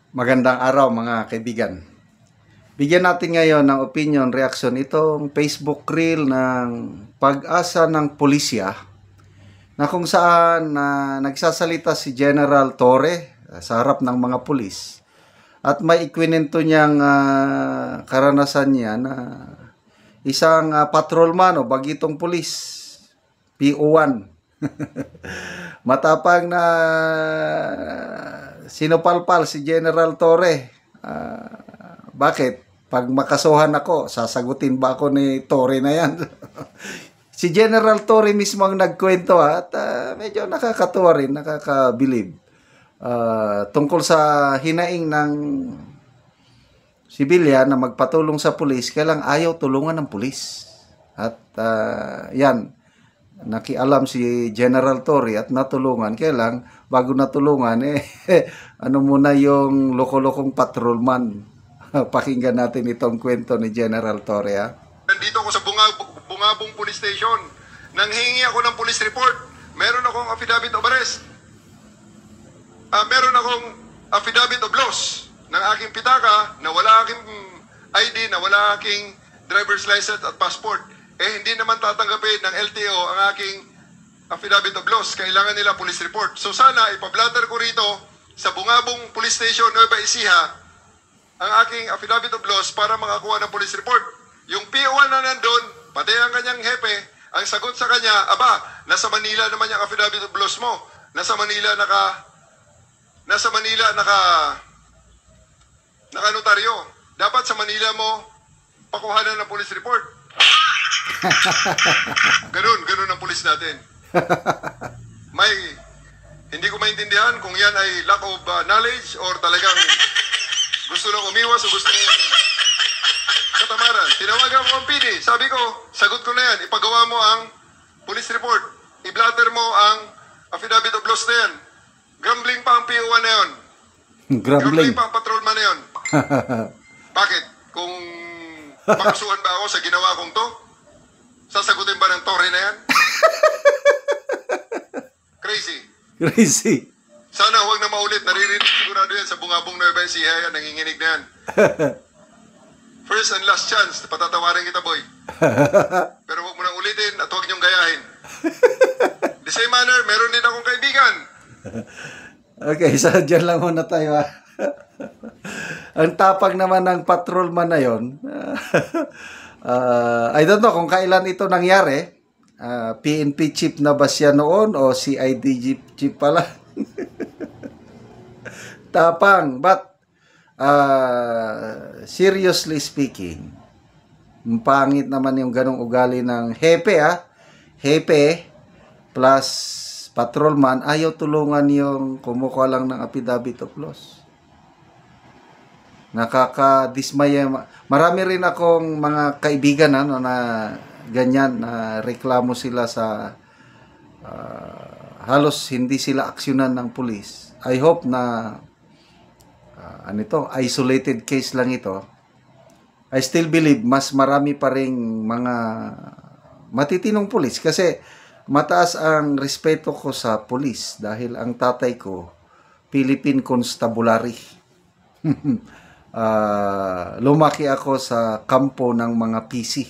Magandang araw mga kaibigan. Bigyan natin ngayon ng opinion, reaction itong Facebook reel ng pag-asa ng pulisya na kung saan nagsasalita si General Torre sa harap ng mga pulis at may ikwinento niyang karanasan niya na isang patrolman o bagitong pulis, PO1. Matapang na sinupalpal si General Torre. Bakit? Pag makasuhan ako, sasagutin ba ako ni Torre na yan? Si General Torre mismo ang nagkwento at medyo nakakatuwa rin, nakakabilib. Tungkol sa hinaing ng sibilyan na magpatulong sa pulis, kailang ayaw tulungan ng pulis. At yan, nakialam si General Torre at natulungan. Kailang bago natulungan, ano muna yung loko-lokong patrolman. Pakinggan natin itong kwento ni General Torre. Nandito ako sa Bungabong Police Station. Nanghingi ako ng police report. Meron akong affidavit of arrest. Meron akong affidavit of loss ng aking pitaka na wala aking ID, na wala aking driver's license at passport. Hindi naman tatanggapin ng LTO ang aking affidavit of loss. Kailangan nila police report. So sana ipablatter ko rito sa Bungabong Police Station, Nueva Ecija, ang aking affidavit of loss para makakuha ng police report. Yung PO1 na nandun, pati ang kanyang hepe, ang sagot sa kanya, aba, nasa Manila naman yung affidavit of loss mo. Nasa Manila naka-notaryo. Dapat sa Manila mo pakuhanan ng police report. Ganun ang police natin. Hindi ko maintindihan kung yan ay lack of knowledge or talagang gusto lang umiwas o gusto nang katamaran. Tinawagan ko ang PD. Sabi ko, sagot ko na yan. Ipagawa mo ang police report. I-blatter mo ang affidavit of loss na yan. Grumbling pa ang PO1 na yun. Grumbling pa ang patrolman na yun. Bakit? Kung makasuhan ba ako sa ginawa kong to, sasagutin ba ng Torre na yan? Crazy. Sana huwag na maulit. Naririnig sigurado yan sa Bungabong Nueva Ecija. Yan, nanginginig na yan. First and last chance. Patatawarin kita, boy. Pero huwag mo nang ulitin at huwag niyong gayahin. The same manner, meron din akong kaibigan. Okay, so dyan lang muna tayo. Ang tapang naman ng patrolman na yon. I don't know kung kailan ito nangyari. PNP chief na ba siya noon o CID chief pala? Tapang, but seriously speaking, pangit naman yung ganong ugali ng hepe. Hepe plus patrolman, ayaw tulungan yung kumukuha lang ng affidavit of loss. Nakakadismaya. Marami rin akong mga kaibigan na ganyan, na reklamo sila sa halos hindi sila aksyonan ng pulis. I hope na isolated case lang ito. I still believe mas marami pa ring mga matitinong pulis kasi mataas ang respeto ko sa pulis dahil ang tatay ko Philippine Constabulary. Lumaki ako sa kampo ng mga PC.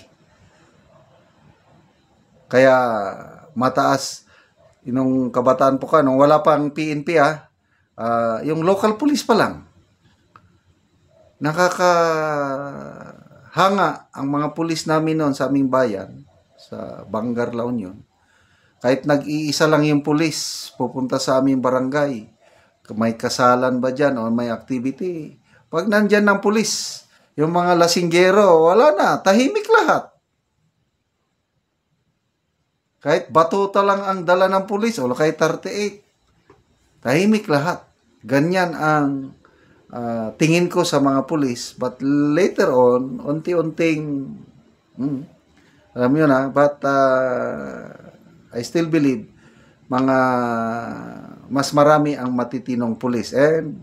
Kaya mataas yung kabataan po ka nung wala pang PNP yung local police pa lang. Nakakahanga ang mga pulis namin noon sa aming bayan, sa Bangar, La Union. Kahit nag-iisa lang yung pulis, pupunta sa aming barangay. May kasalan ba dyan o may activity? Pag nandyan ng pulis, yung mga lasinggero, wala na, tahimik lahat. Kahit batuta lang ang dala ng pulis o kahit 38, tahimik lahat. Ganyan ang tingin ko sa mga pulis. But later on, unti-unting, alam nyo na, but I still believe mas marami ang matitinong pulis. And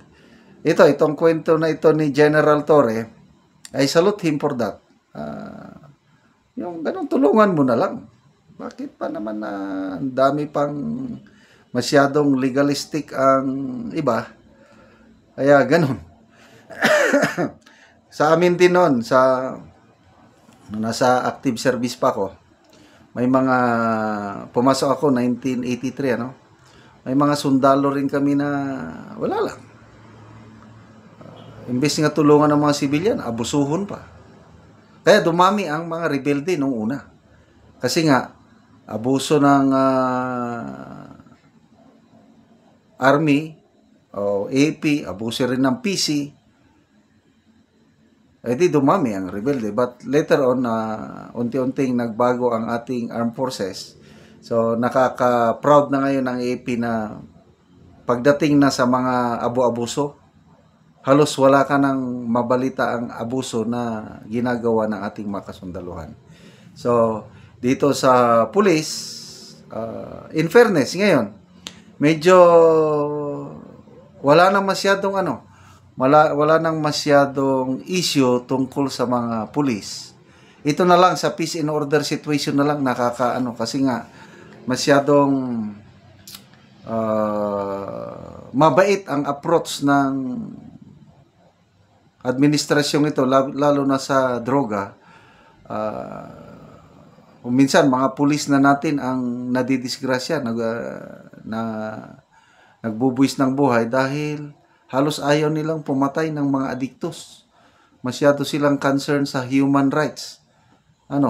itong kwento na ito ni General Torre, I salute him for that. Yung ganun, tulungan mo na lang. Bakit pa naman na ang dami pang masyadong legalistic ang iba? Kaya ganun. Sa amin din noon, nung nasa active service pa ako, may mga, pumasok ako 1983, ano? May mga sundalo rin kami na wala lang. Imbes nga tulungan ng mga sibilyan, abusuhon pa. Kaya dumami ang mga rebelde nung una. Kasi nga, abuso ng Army o AP, abuso rin ng PC, di dumami ang rebelde. But later on, unti-unting nagbago ang ating armed forces. So, nakaka-proud na ngayon ang AP na pagdating na sa mga abu-abuso, halos wala ka nang mabalita ang abuso na ginagawa ng ating mga kasundaluhan. So, dito sa police, in fairness, ngayon, medyo wala nang masyadong issue tungkol sa mga police. Ito na lang sa peace and order situation na lang kasi nga masyadong mabait ang approach ng administrasyon ito, lalo na sa droga. Minsan mga pulis na natin ang nadidisgrasya, nagbubuwis ng buhay dahil halos ayaw nilang pumatay ng mga adiktos. Masyado silang concerned sa human rights.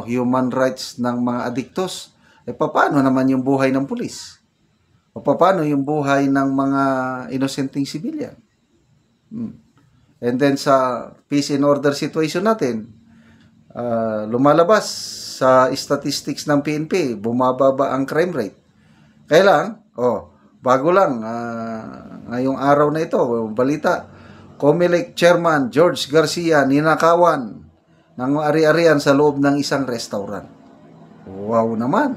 Human rights ng mga adiktos. Paano naman yung buhay ng pulis? O paano yung buhay ng mga inosenteng sibilyan? And then sa peace and order situation natin, lumalabas sa statistics ng PNP, bumababa ang crime rate. Kaya lang, bago lang, ngayong araw na ito, balita, COMELEC Chairman George Garcia ninakawan ng ari-arian sa loob ng isang restaurant. Wow naman.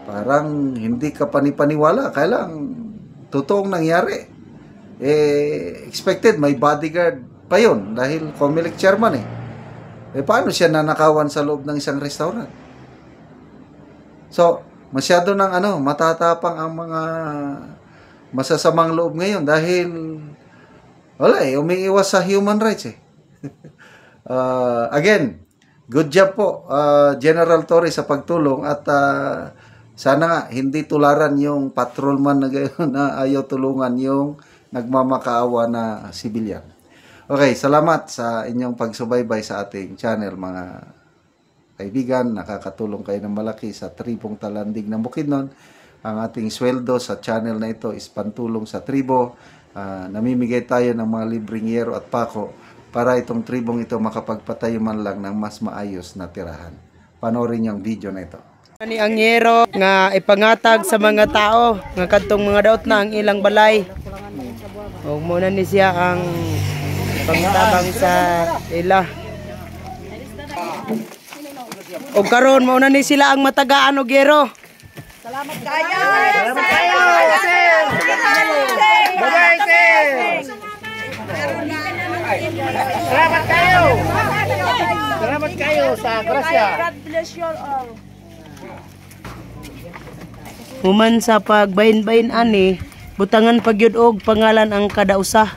Parang hindi ka panipaniwala. Kaya lang, totoong nangyari. Expected, may bodyguard pa yun dahil COMELEC Chairman paano siya nanakawan sa loob ng isang restaurant? So, masyado ng matatapang ang mga masasamang loob ngayon dahil umiiwas sa human rights Again, good job po General Torres sa pagtulong at sana nga hindi tularan yung patrolman na ayaw tulungan yung nagmamakaawa na sibilyan. Okay, salamat sa inyong pagsubaybay sa ating channel mga kaibigan. Nakakatulong kayo ng malaki sa tribong Talandig ng Bukidnon. Ang ating sweldo sa channel na ito is pantulong sa tribo. Namimigay tayo ng mga libreng yero at pako para itong tribong ito makapagpatayo man lang ng mas maayos na tirahan. Panoorin yung video na ito. Ani ang yero nga ipangatag sa mga tao nga kadtong mga daot na ang ilang balay. O muna ni siya ang pangtabang sa ila. O karon muna ni sila ang matagaan og yero. Salamat kayo. Salamat kayo. Bye-bye, sir. Salamat kayo. Salamat kayo sa grasya. God bless you all. Human sa pagbahin-bahin ani, butangan pagyud og pangalan ang kada usa.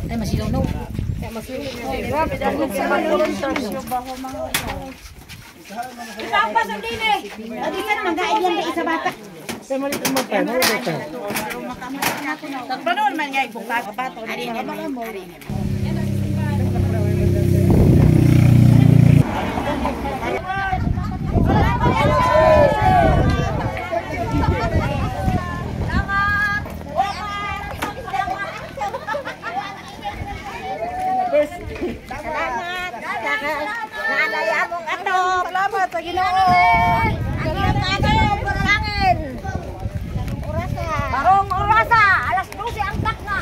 Ay masilaw no. Grabe dahil sa volunteers yo ba ho mga Ipang pasok din Adi ka naman gaid yan isa bata. Sa mali mo pa no bata. Tagpanon man nga ibong bato. Ari na mo. Salamat sa Ginoo. Barong orasa, alas 12 ang takna.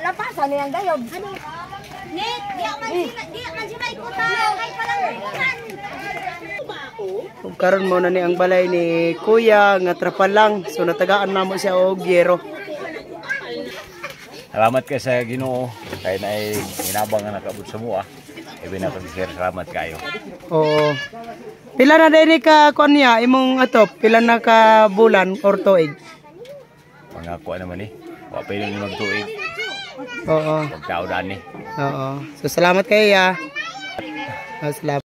Lapasan niyang dayob. Nik, di man si may kuta, kay palang Ug karon mo na ni ang balay ni Kuya nga trapal lang, so natagaan namo siya og yero. Salamat kay sa Ginoo kay naay hinabang nga nakabot sa mua. Ibi na ko sir, salamat kayo. Oo. Pila na din ka kuan niya imong ato, pila na ka bulan or tuig? Mga kuha naman wa pa yun magtuig. Oo. Pagkaudan Oo. So salamat kayo ya. Salamat.